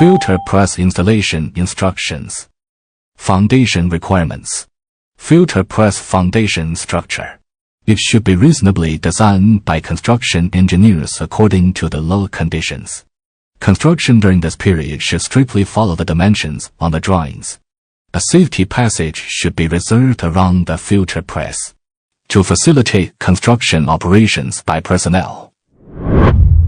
Filter press installation instructions. Foundation requirements. Filter press foundation structure. It should be reasonably designed by construction engineers according to the load conditions. Construction during this period should strictly follow the dimensions on the drawings. A safety passage should be reserved around the filter press to facilitate construction operations by personnel.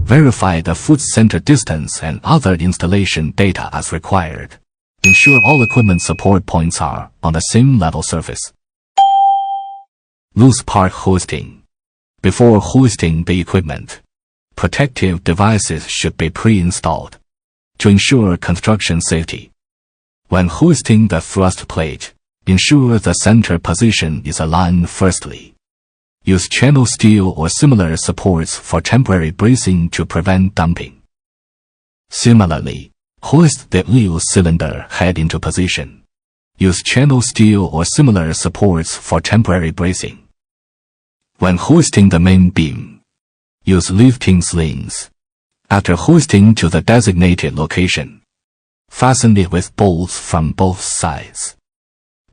Verify the foot center distance and other installation data as required. Ensure all equipment support points are on the same level surface. Loose part hoisting. Before hoisting the equipment, protective devices should be pre-installed to ensure construction safety. When hoisting the thrust plate, ensure the center position is aligned firstly. Use channel steel or similar supports for temporary bracing to prevent dumping. Similarly, hoist the wheel cylinder head into position. Use channel steel or similar supports for temporary bracing. When hoisting the main beam, use lifting slings. After hoisting to the designated location, fasten it with bolts from both sides.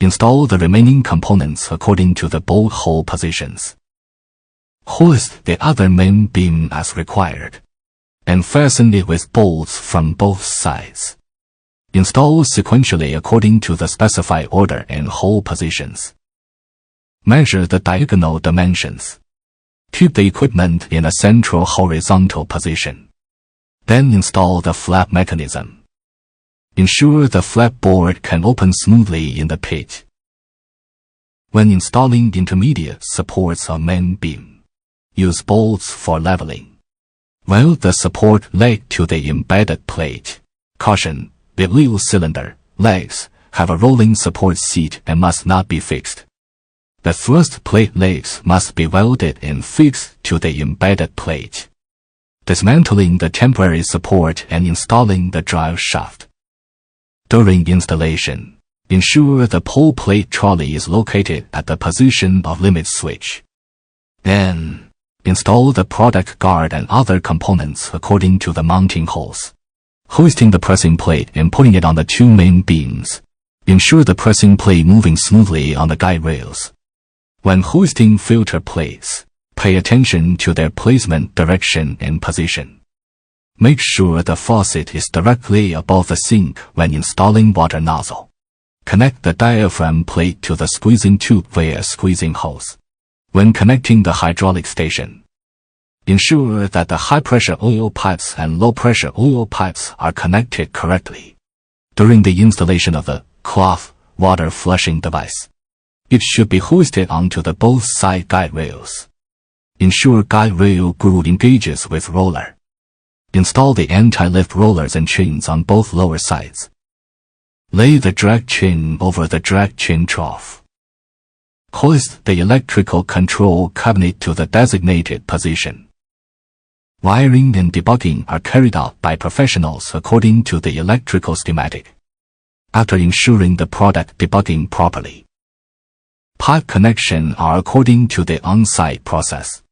Install the remaining components according to the bolt hole positions. Hoist the other main beam as required, and fasten it with bolts from both sides. Install sequentially according to the specified order and hole positions. Measure the diagonal dimensions. Keep the equipment in a central horizontal position. Then install the flap mechanism. Ensure the flap board can open smoothly in the pit. When installing intermediate supports on main beam, use bolts for leveling. Weld the support leg to the embedded plate. Caution: the wheel cylinder legs have a rolling support seat and must not be fixed. The thrust plate legs must be welded and fixed to the embedded plate. Dismantling the temporary support and installing the drive shaft. During installation, ensure the pull plate trolley is located at the position of limit switch. Then, install the product guard and other components according to the mounting holes. Hoisting the pressing plate and putting it on the two main beams. Ensure the pressing plate moving smoothly on the guide rails. When hoisting filter plates, pay attention to their placement, direction, and position. Make sure the faucet is directly above the sink when installing water nozzle. Connect the diaphragm plate to the squeezing tube via squeezing hose. When connecting the hydraulic station, ensure that the high-pressure oil pipes and low-pressure oil pipes are connected correctly. During the installation of the cloth water flushing device, it should be hoisted onto the both side guide rails. Ensure guide rail groove engages with roller. Install the anti-lift rollers and chains on both lower sides. Lay the drag chain over the drag chain trough. Hoist the electrical control cabinet to the designated position. Wiring and debugging are carried out by professionals according to the electrical schematic. After ensuring the product debugging properly, pipe connection are according to the on-site process.